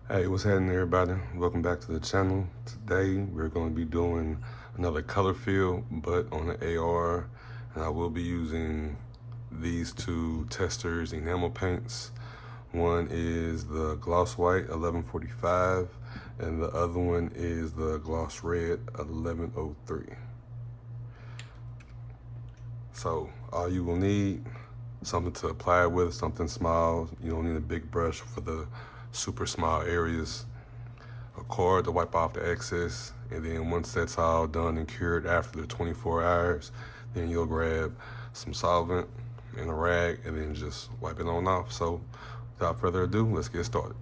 Hey, what's happening, everybody? Welcome back to the channel. Today we're going to be doing another color field, but on the AR, and I will be using these two testers enamel paints. One is the gloss white 1145, and the other one is the gloss red 1103. So all you will need, something to apply it with, something small. You don't need a big brush for the super small areas. A cord to wipe off the excess, and then once that's all done and cured after the 24 hours, then you'll grab some solvent and a rag and then just wipe it on off. So without further ado, let's get started.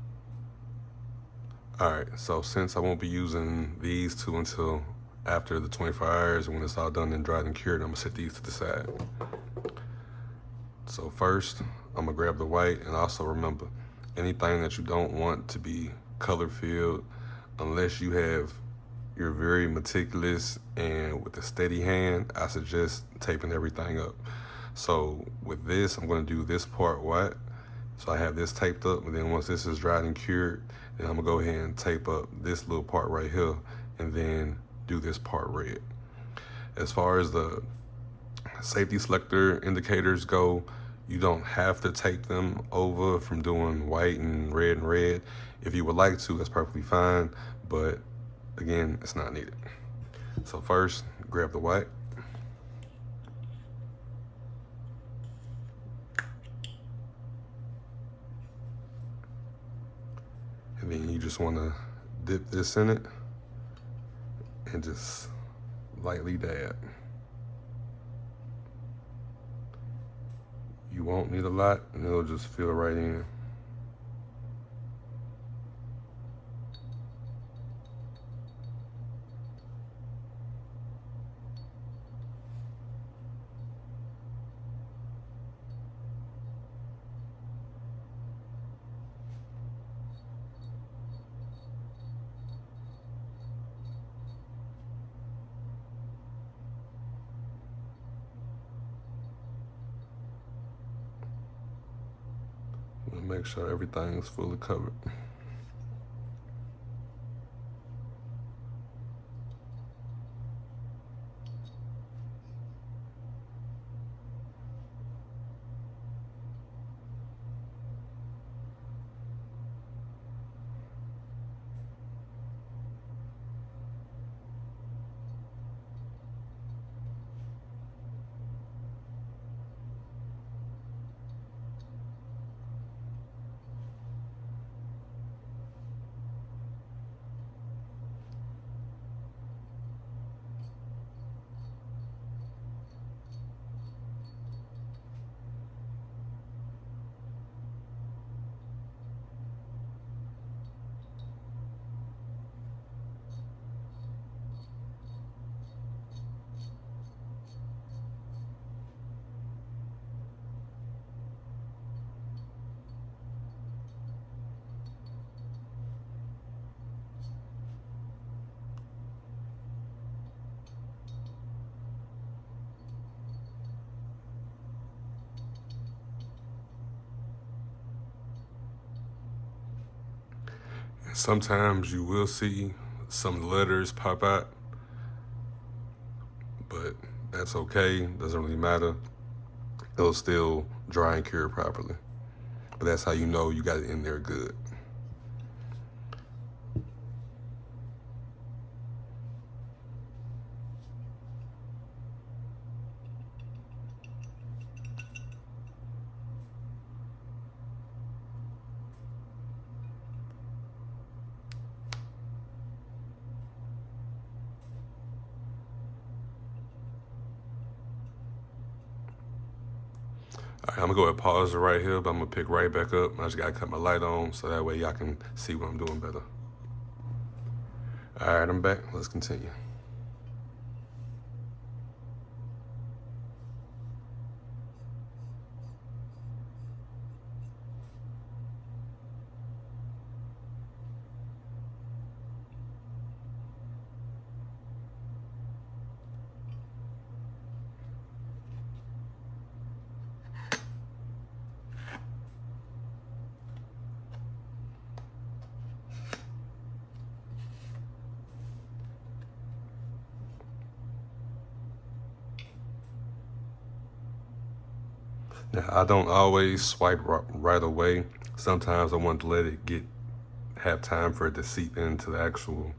All right, so since I won't be using these two until after the 24 hours, when it's all done and dried and cured, I'm gonna set these to the side. So first, I'm gonna grab the white, and also remember, anything that you don't want to be color filled, unless you're very meticulous and with a steady hand, I suggest taping everything up. So with this, I'm gonna do this part white. So I have this taped up, and then once this is dried and cured, then I'm gonna go ahead and tape up this little part right here, and then do this part red. As far as the safety selector indicators go, you don't have to tape them over from doing white and red and red. If you would like to, that's perfectly fine, but again, it's not needed. So first, grab the white. And then you just wanna dip this in it and just lightly dab. You won't need a lot, and it'll just fill right in. Make sure everything's fully covered. Sometimes you will see some letters pop out, but that's okay, doesn't really matter. It'll still dry and cure properly. But that's how you know you got it in there good. All right, I'm gonna go ahead and pause it right here, but I'm gonna pick right back up. I just gotta cut my light on so that way y'all can see what I'm doing better. All right, I'm back. Let's continue. Now, I don't always swipe right away. Sometimes I want to let it have time for it to seep into the actual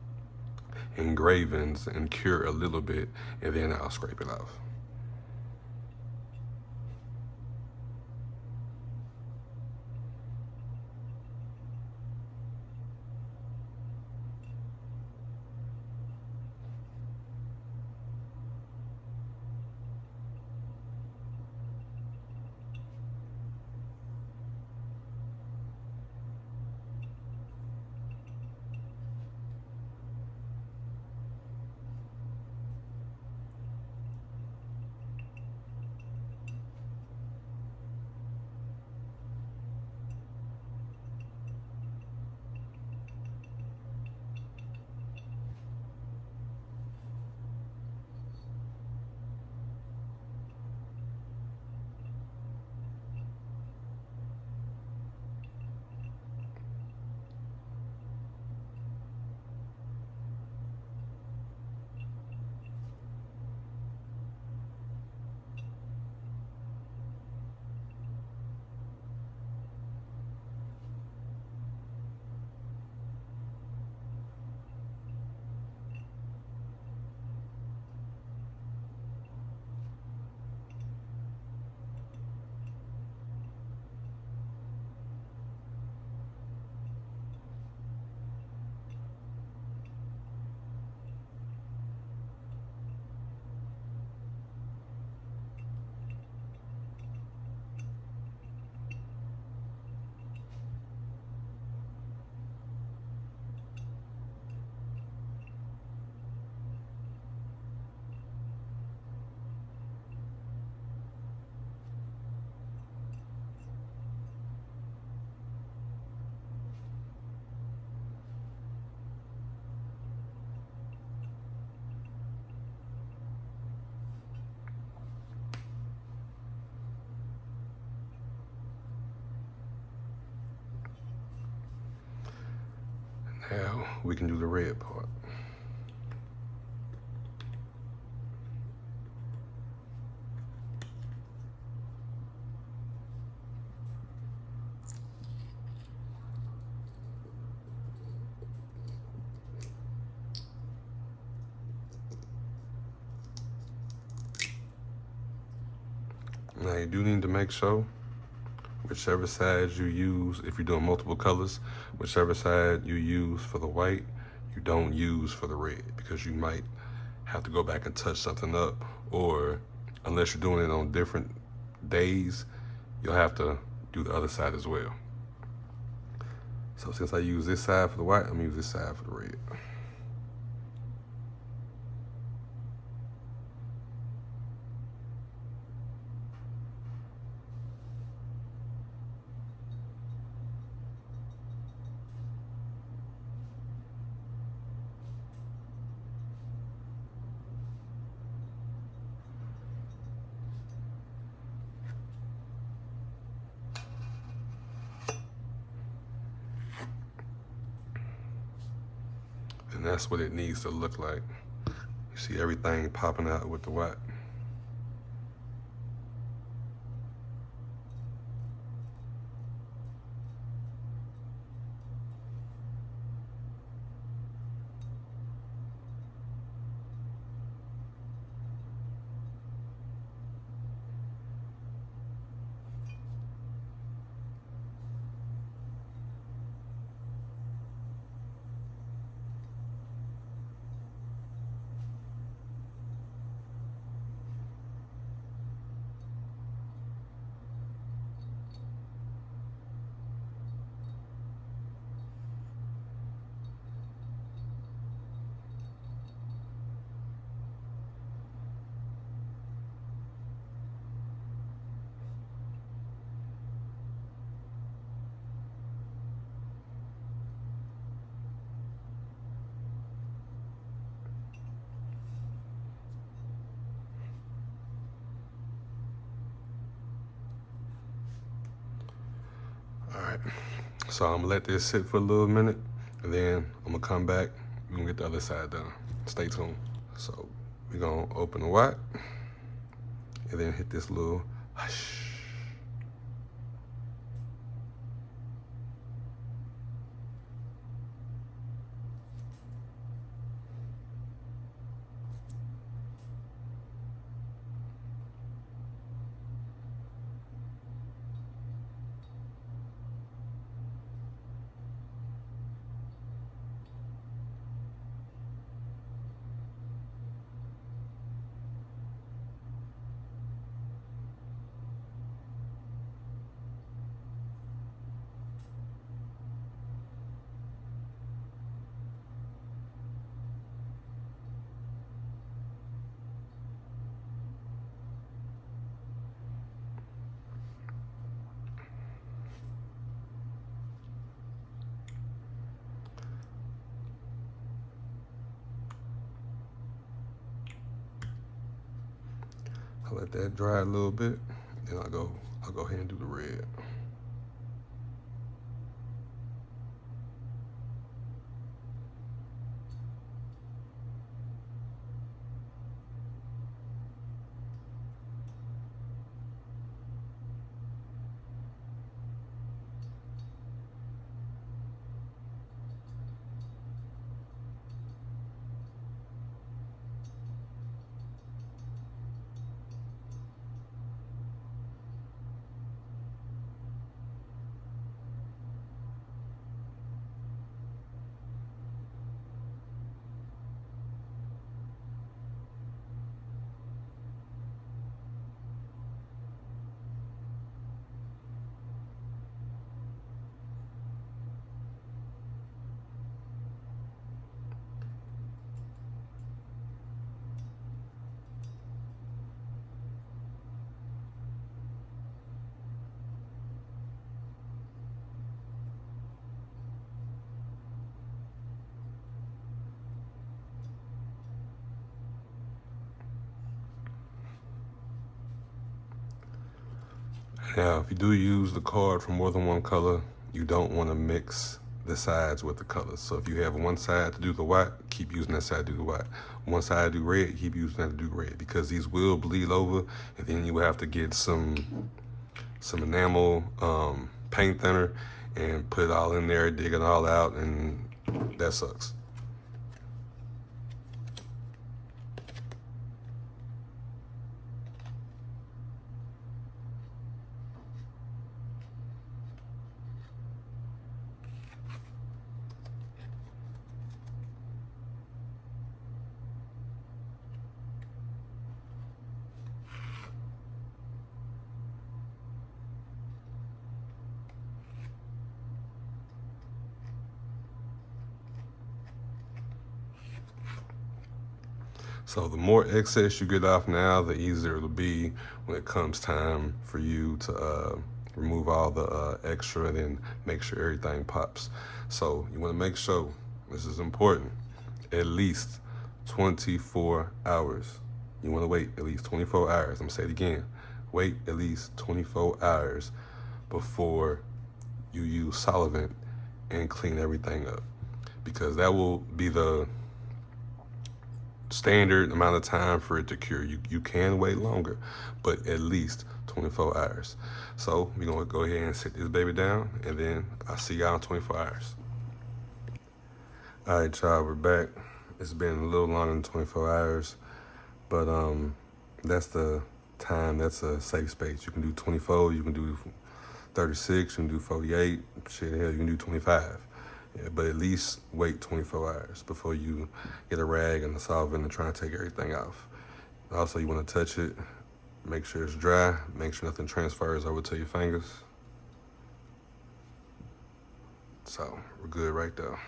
engravings and cure a little bit, and then I'll scrape it off. Now we can do the red part. Now you do need to make sure whichever side you use, if you're doing multiple colors, whichever side you use for the white, you don't use for the red, because you might have to go back and touch something up, or unless you're doing it on different days, you'll have to do the other side as well. So since I use this side for the white, I'm gonna use this side for the red. And that's what it needs to look like. You see everything popping out with the white. All right, so I'm gonna let this sit for a little minute, and then I'm gonna come back, we're gonna get the other side done. Stay tuned. So we're gonna open the white, and then hit this little hush. I let that dry a little bit, then I'll go ahead and do the red. Now, if you do use the card for more than one color, you don't want to mix the sides with the colors. So if you have one side to do the white, keep using that side to do the white. One side to do red, keep using that to do red, because these will bleed over, and then you will have to get some enamel paint thinner and put it all in there, dig it all out, and that sucks. So the more excess you get off now, the easier it'll be when it comes time for you to remove all the extra and then make sure everything pops. So you want to make sure, this is important, at least 24 hours. You want to wait at least 24 hours. I'm going to say it again. Wait at least 24 hours before you use solvent and clean everything up, because that will be the standard amount of time for it to cure. You can wait longer, but at least 24 hours. So we're gonna go ahead and sit this baby down, and then I'll see y'all in 24 hours. All right, y'all, we're back. It's been a little longer than 24 hours, but that's the time, that's a safe space. You can do 24, you can do 36, you can do 48, shit, hell, you can do 25. Yeah, but at least wait 24 hours before you get a rag and a solvent and try and take everything off. Also, you want to touch it, make sure it's dry, make sure nothing transfers over to your fingers. So we're good right there.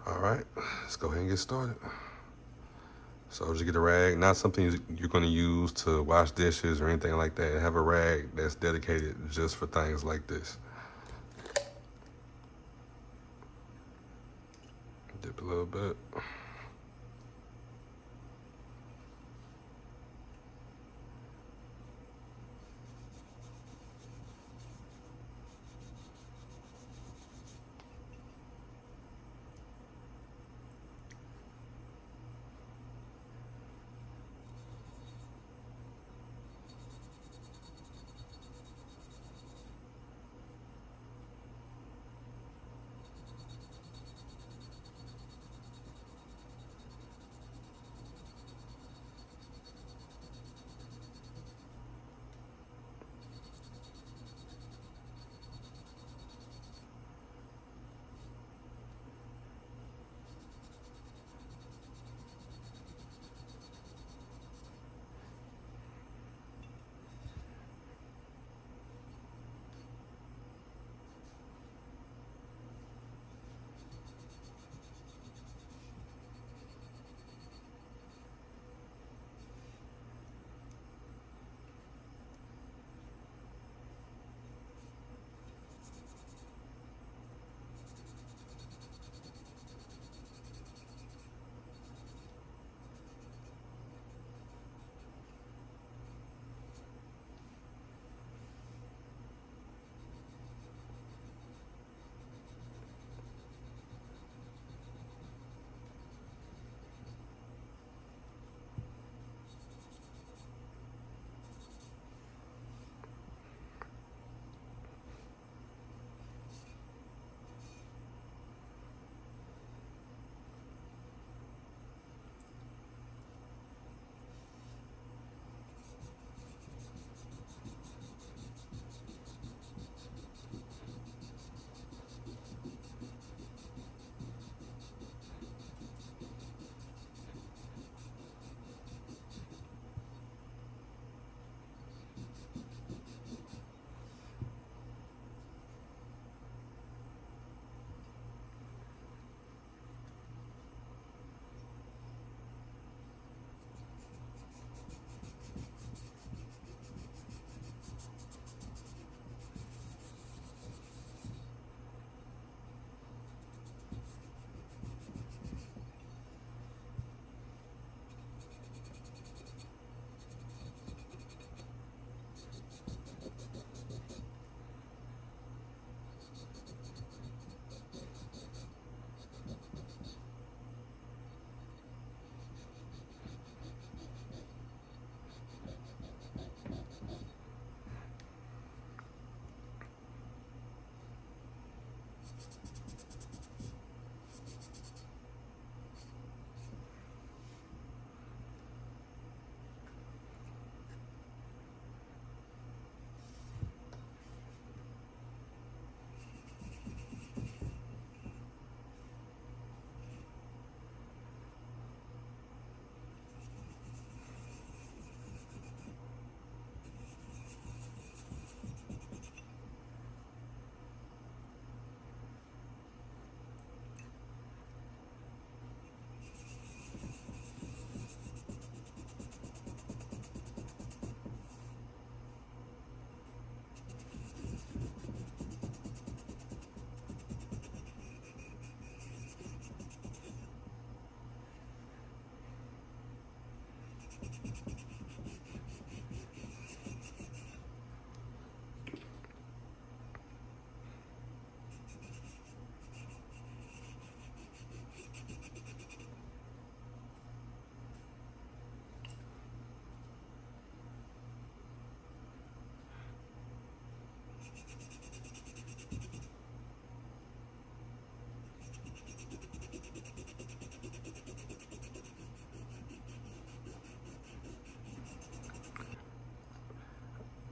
All right, let's go ahead and get started. So just get a rag, not something you're going to use to wash dishes or anything like that. Have a rag that's dedicated just for things like this. Dip a little bit.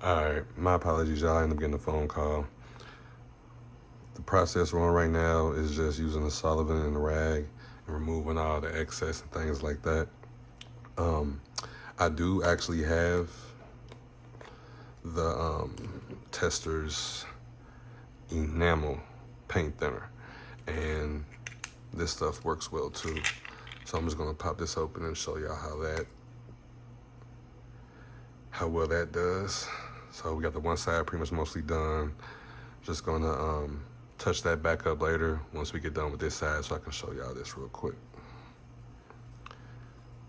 All right, my apologies, y'all. I ended up getting a phone call. The process we're on right now is just using the solvent and the rag and removing all the excess and things like that. I do actually have the Tester's enamel paint thinner, and this stuff works well too. So I'm just gonna pop this open and show y'all how well that does. So we got the one side pretty much mostly done. Just gonna touch that back up later once we get done with this side, so I can show y'all this real quick.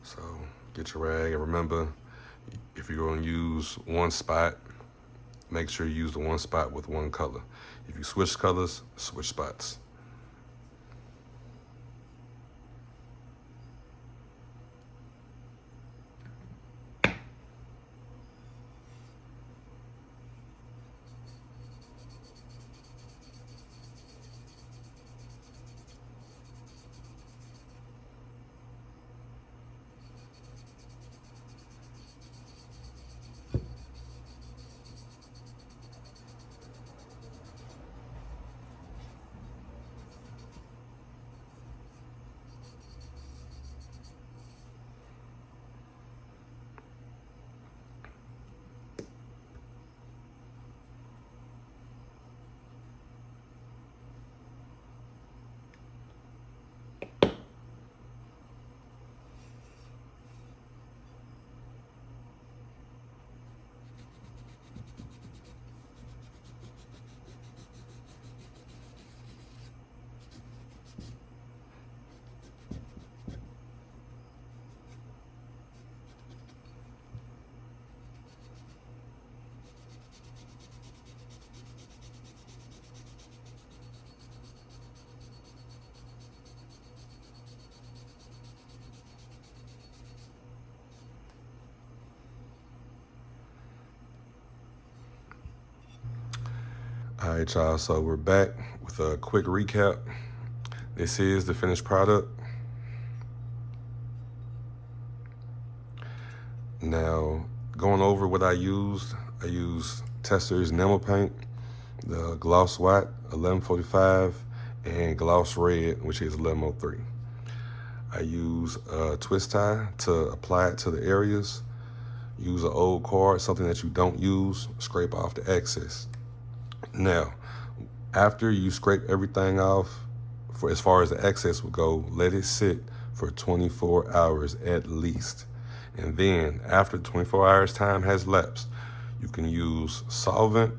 So get your rag, and remember, if you're gonna use one spot, make sure you use the one spot with one color. If you switch colors, switch spots. All right, y'all, so we're back with a quick recap. This is the finished product. Now, going over what I used Tester's enamel paint, the gloss white 1145, and gloss red, which is 1103. I use a twist tie to apply it to the areas. Use an old card, something that you don't use, scrape off the excess. Now, after you scrape everything off, for as far as the excess will go, let it sit for 24 hours at least. And then after 24 hours time has lapsed, you can use solvent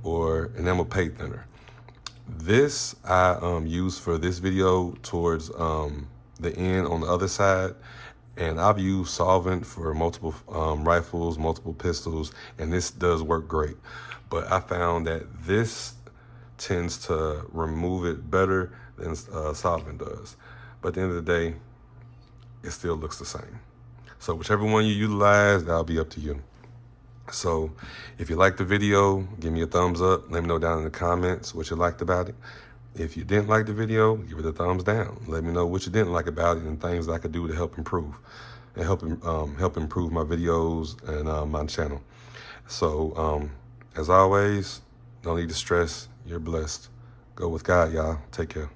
or enamel paint thinner. This I used for this video towards the end on the other side, and I've used solvent for multiple rifles, multiple pistols, and this does work great. But I found that this tends to remove it better than solvent does. But at the end of the day, it still looks the same. So whichever one you utilize, that'll be up to you. So if you liked the video, give me a thumbs up. Let me know down in the comments what you liked about it. If you didn't like the video, give it a thumbs down. Let me know what you didn't like about it and things that I could do to help improve and help improve my videos and my channel. So as always, don't need to stress. You're blessed. Go with God, y'all. Take care.